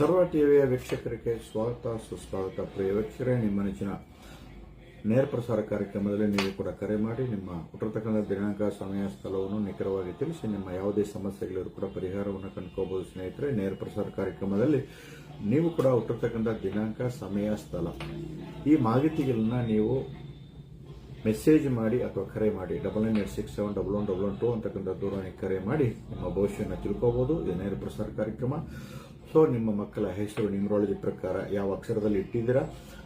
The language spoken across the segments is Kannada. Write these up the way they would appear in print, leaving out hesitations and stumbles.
ಸರ್ವ ಟಿವಿಯ ವೀಕ್ಷಕರಿಗೆ ಸ್ವಾಗತ ಸುಸ್ವಾಗತ. ಪ್ರಿಯ ವೀಕ್ಷಕರೇ, ನಿಮ್ಮ ನೆಚ್ಚಿನ ನೇರ ಪ್ರಸಾರ ಕಾರ್ಯಕ್ರಮದಲ್ಲಿ ನೀವು ಕೂಡ ಕರೆ ಮಾಡಿ ನಿಮ್ಮ ಹುಟ್ಟಿರ್ತಕ್ಕಂಥ ದಿನಾಂಕ, ಸಮಯ, ಸ್ಥಳವನ್ನು ನಿಖರವಾಗಿ ತಿಳಿಸಿ ನಿಮ್ಮ ಯಾವುದೇ ಸಮಸ್ಯೆಗಳಿಗೂ ಕೂಡ ಪರಿಹಾರವನ್ನು ಕಂಡುಕೋಬಹುದು. ಸ್ನೇಹಿತರೆ, ನೇರ ಪ್ರಸಾರ ಕಾರ್ಯಕ್ರಮದಲ್ಲಿ ನೀವು ಕೂಡ ಹುಟ್ಟಿರ್ತಕ್ಕಂಥ ದಿನಾಂಕ, ಸಮಯ, ಸ್ಥಳ ಈ ಮಾಹಿತಿಗಳನ್ನ ನೀವು ಮೆಸೇಜ್ ಮಾಡಿ ಅಥವಾ ಕರೆ ಮಾಡಿ 9986711112 ಅಂತಕ್ಕಂಥ ದೂರವಾಣಿ ಕರೆ ಮಾಡಿ ನಿಮ್ಮ ಭವಿಷ್ಯವನ್ನು ತಿಳ್ಕೋಬಹುದು. ಇದು ನೇರ ಪ್ರಸಾರ ಕಾರ್ಯಕ್ರಮ. ಸೊ ನಿಮ್ಮ ಮಕ್ಕಳ ಹೆಸರು ನ್ಯೂಮರಾಲಜಿ ಪ್ರಕಾರ ಯಾವ ಅಕ್ಷರದಲ್ಲಿ ಇಟ್ಟಿದ್ದೀರಾ,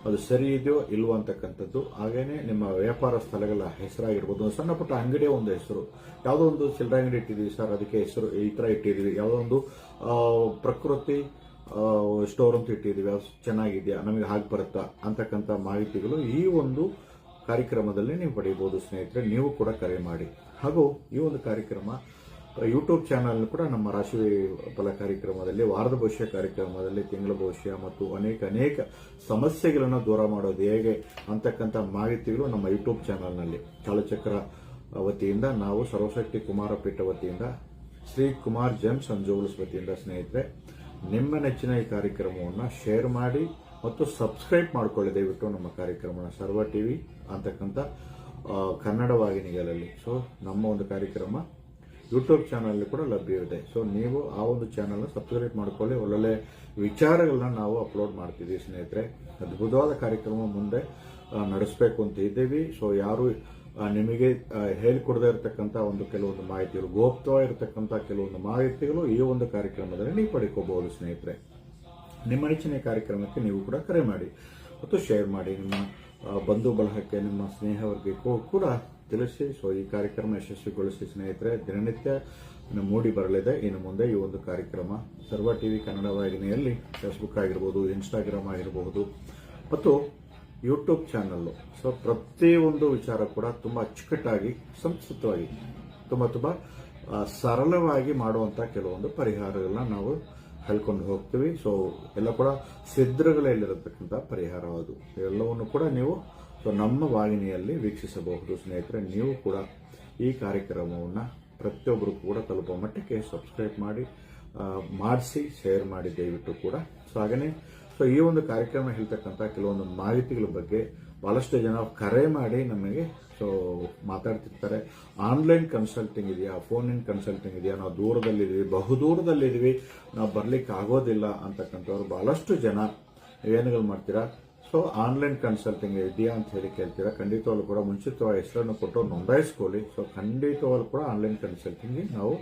ಅದು ಸರಿ ಇದೆಯೋ ಇಲ್ವೋ ಅಂತಕ್ಕಂಥದ್ದು. ಹಾಗೇನೆ ನಿಮ್ಮ ವ್ಯಾಪಾರ ಸ್ಥಳಗಳ ಹೆಸರಾಗಿರ್ಬೋದು, ಒಂದು ಸಣ್ಣ ಪುಟ್ಟ ಅಂಗಡಿಯ ಒಂದು ಹೆಸರು, ಯಾವುದೋ ಒಂದು ಚಿಲ್ಲರೆ ಅಂಗಡಿ ಇಟ್ಟಿದ್ದೀವಿ ಸರ್, ಅದಕ್ಕೆ ಹೆಸರು ಈ ಥರ ಇಟ್ಟಿದ್ದೀವಿ, ಯಾವುದೋ ಒಂದು ಪ್ರಕೃತಿ ಸ್ಟೋರ್ ಅಂತ ಇಟ್ಟಿದ್ದೀವಿ, ಅದು ಚೆನ್ನಾಗಿದೆಯಾ, ನಮಗೆ ಹಾಗೆ ಬರುತ್ತಾ ಅಂತಕ್ಕಂಥ ಮಾಹಿತಿಗಳು ಈ ಒಂದು ಕಾರ್ಯಕ್ರಮದಲ್ಲಿ ನೀವು ಪಡೆಯಬಹುದು. ಸ್ನೇಹಿತರೆ, ನೀವು ಕೂಡ ಕರೆ ಮಾಡಿ. ಹಾಗೂ ಈ ಒಂದು ಕಾರ್ಯಕ್ರಮ ಯೂಟ್ಯೂಬ್ ಚಾನಲ್ ಕೂಡ ನಮ್ಮ ರಾಶಿ ಫಲ ಕಾರ್ಯಕ್ರಮದಲ್ಲಿ, ವಾರದ ಭವಿಷ್ಯ ಕಾರ್ಯಕ್ರಮದಲ್ಲಿ ತಿಂಗಳ ಭವಿಷ್ಯ ಮತ್ತು ಅನೇಕ ಸಮಸ್ಯೆಗಳನ್ನು ದೂರ ಮಾಡೋದು ಹೇಗೆ ಅಂತಕ್ಕಂಥ ಮಾಹಿತಿಗಳು ನಮ್ಮ ಯೂಟ್ಯೂಬ್ ಚಾನಲ್ನಲ್ಲಿ ಕಾಲಚಕ್ರ ವತಿಯಿಂದ, ನಾವು ಸರ್ವಶಕ್ತಿ ಕುಮಾರಪೀಠ ವತಿಯಿಂದ, Shri Kumar gems and jewels ವತಿಯಿಂದ ಸ್ನೇಹಿತರೆ ನಿಮ್ಮ ನೆಚ್ಚಿನ ಈ ಕಾರ್ಯಕ್ರಮವನ್ನು ಶೇರ್ ಮಾಡಿ ಮತ್ತು ಸಬ್ಸ್ಕ್ರೈಬ್ ಮಾಡಿಕೊಳ್ಳಿ ದಯವಿಟ್ಟು ನಮ್ಮ ಕಾರ್ಯಕ್ರಮನ ಸರ್ವ ಟಿವಿ ಅಂತಕ್ಕಂಥ ಕನ್ನಡ ವಾಹಿನಿಗಳಲ್ಲಿ. ಸೊ ನಮ್ಮ ಒಂದು ಕಾರ್ಯಕ್ರಮ ಯೂಟ್ಯೂಬ್ ಚಾನಲ್ ಕೂಡ ಲಭ್ಯವಿದೆ. ಸೊ ನೀವು ಆ ಒಂದು ಚಾನಲ್ ಸಬ್ಸ್ಕ್ರೈಬ್ ಮಾಡ್ಕೊಳ್ಳಿ. ಒಳ್ಳೊಳ್ಳೆ ವಿಚಾರಗಳನ್ನ ನಾವು ಅಪ್ಲೋಡ್ ಮಾಡ್ತಿದ್ದೀವಿ ಸ್ನೇಹಿತರೆ. ಅದ್ಭುತವಾದ ಕಾರ್ಯಕ್ರಮ ಮುಂದೆ ನಡೆಸಬೇಕು ಅಂತ ಇದ್ದೀವಿ. ಸೊ ಯಾರು ನಿಮಗೆ ಹೇಳಿಕೊಡದೇ ಇರತಕ್ಕಂಥ ಒಂದು ಕೆಲವೊಂದು ಮಾಹಿತಿಗಳು, ಗೋಪ್ತವಾಗಿರತಕ್ಕಂಥ ಕೆಲವೊಂದು ಮಾಹಿತಿಗಳು ಈ ಒಂದು ಕಾರ್ಯಕ್ರಮದಲ್ಲಿ ನೀವು ಪಡ್ಕೋಬಹುದು. ಸ್ನೇಹಿತರೆ, ನಿಮ್ಮ ನೆಚ್ಚಿನ ಕಾರ್ಯಕ್ರಮಕ್ಕೆ ನೀವು ಕೂಡ ಕರೆ ಮಾಡಿ ಮತ್ತು ಶೇರ್ ಮಾಡಿ. ನಿಮ್ಮ ಬಂಧು ಬಳಗಕ್ಕೆ, ನಿಮ್ಮ ಸ್ನೇಹವರ್ಗಕ್ಕೂ ಕೂಡ ತಿಳಿಸಿ. ಸೊ ಈ ಕಾರ್ಯಕ್ರಮ ಯಶಸ್ವಿಗೊಳಿಸಿ ಸ್ನೇಹಿತರೆ. ದಿನನಿತ್ಯ ಮೂಡಿ ಬರಲಿದೆ ಇನ್ನು ಮುಂದೆ ಈ ಒಂದು ಕಾರ್ಯಕ್ರಮ ಸರ್ವ ಟಿವಿ ಕನ್ನಡ ವಾಹಿನಿಯಲ್ಲಿ, ಫೇಸ್ಬುಕ್ ಆಗಿರ್ಬೋದು, ಇನ್ಸ್ಟಾಗ್ರಾಮ್ ಆಗಿರಬಹುದು ಮತ್ತು ಯೂಟ್ಯೂಬ್ ಚಾನಲ್ಲು. ಸೊ ಪ್ರತಿಯೊಂದು ವಿಚಾರ ಕೂಡ ತುಂಬ ಅಚ್ಚುಕಟ್ಟಾಗಿ, ಸಂಸ್ಕೃತವಾಗಿ, ತುಂಬ ಸರಳವಾಗಿ ಮಾಡುವಂಥ ಕೆಲವೊಂದು ಪರಿಹಾರಗಳನ್ನ ನಾವು ಹೇಳ್ಕೊಂಡು ಹೋಗ್ತೀವಿ. ಸೊ ಎಲ್ಲ ಕೂಡ ಸಿದ್ಧಗಳಲ್ಲಿರತಕ್ಕಂಥ ಪರಿಹಾರ ಅದು. ಎಲ್ಲವನ್ನು ಕೂಡ ನೀವು ನಮ್ಮ ವಾಹಿನಿಯಲ್ಲಿ ವೀಕ್ಷಿಸಬಹುದು. ಸ್ನೇಹಿತರೆ, ನೀವು ಕೂಡ ಈ ಕಾರ್ಯಕ್ರಮವನ್ನು ಪ್ರತಿಯೊಬ್ಬರು ಕೂಡ ತಲುಪುವ ಮಟ್ಟಕ್ಕೆ ಸಬ್ಸ್ಕ್ರೈಬ್ ಮಾಡಿಸಿ ಶೇರ್ ಮಾಡಿ ದಯವಿಟ್ಟು ಕೂಡ. ಸೊ ಹಾಗೆಯೇ ಈ ಒಂದು ಕಾರ್ಯಕ್ರಮ ಹೇಳ್ತಕ್ಕಂಥ ಕೆಲವೊಂದು ಮಾಹಿತಿಗಳ ಬಗ್ಗೆ ಬಹಳಷ್ಟು ಜನ ಕರೆ ಮಾಡಿ ನಮಗೆ ಮಾತಾಡ್ತಿರ್ತಾರೆ. ಆನ್ಲೈನ್ ಕನ್ಸಲ್ಟಿಂಗ್ ಇದೆಯಾ, ಫೋನ್ ಇನ್ ಕನ್ಸಲ್ಟಿಂಗ್ ಇದೆಯಾ, ನಾವು ದೂರದಲ್ಲಿದ್ದೀವಿ, ಬಹುದೂರದಲ್ಲಿದ್ದೀವಿ, ನಾವು ಬರ್ಲಿಕ್ಕೆ ಆಗೋದಿಲ್ಲ ಅಂತಕ್ಕಂಥವ್ರು ಬಹಳಷ್ಟು ಜನ ಏನುಗಳು ಮಾಡ್ತೀರಾ. ಸೊ ಆನ್ಲೈನ್ ಕನ್ಸಲ್ಟಿಂಗ್ ಇದೆಯಾ ಅಂತ ಹೇಳಿ ಕೇಳ್ತೀರಾ. ಖಂಡಿತವಾಗ್ಲೂ ಕೂಡ ಮುಂಚಿತವಾಗಿ ಹೆಸರನ್ನು ಕೊಟ್ಟು ನೋಂದಾಯಿಸ್ಕೊಳ್ಳಿ. ಸೊ ಖಂಡಿತವಾಗ್ಲೂ ಕೂಡ ಆನ್ಲೈನ್ ಕನ್ಸಲ್ಟಿಂಗ್ ನಾವು